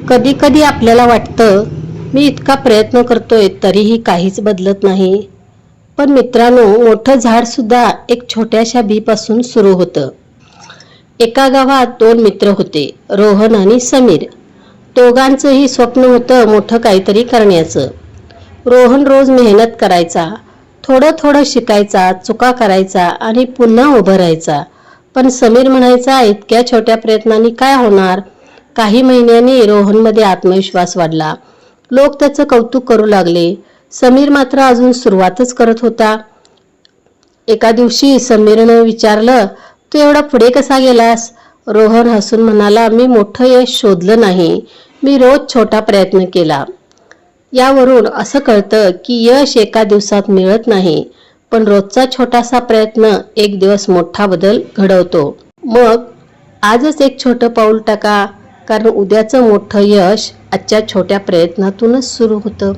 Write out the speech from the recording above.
कधी कधी आपल्याला वाटतं मी इतका प्रयत्न करतोय तरीही काहीच बदलत नाही. पण मित्रांनो, मोठं झाड सुद्धा एक छोट्याशा बीपासून सुरू होतं. एका गावात दोन मित्र होते, रोहन आणि समीर. दोघांचंही स्वप्न होतं मोठं काहीतरी करण्याचं. रोहन रोज मेहनत करायचा, थोडं थोडं शिकायचा, चुका करायचा आणि पुन्हा उभं राहायचा. पण समीर म्हणायचा, इतक्या छोट्या प्रयत्नांनी काय होणार? काही महिन्यांनी रोहनमध्ये आत्मविश्वास वाढला. लोक त्याचं कौतुक करू लागले. समीर मात्र अजून सुरुवातच करत होता. एका दिवशी समीरनं विचारलं, तू एवढा पुढे कसा गेलास? रोहन हसून म्हणाला, मी मोठं यश शोधलं नाही, मी रोज छोटा प्रयत्न केला. यावरून असं कळतं की यश एका दिवसात मिळत नाही, पण रोजचा छोटासा प्रयत्न एक दिवस मोठा बदल घडवतो. मग आजच एक छोटं पाऊल टाका, कारण उद्याचं मोठं यश आजच्या छोट्या प्रयत्नातूनच सुरू होतं.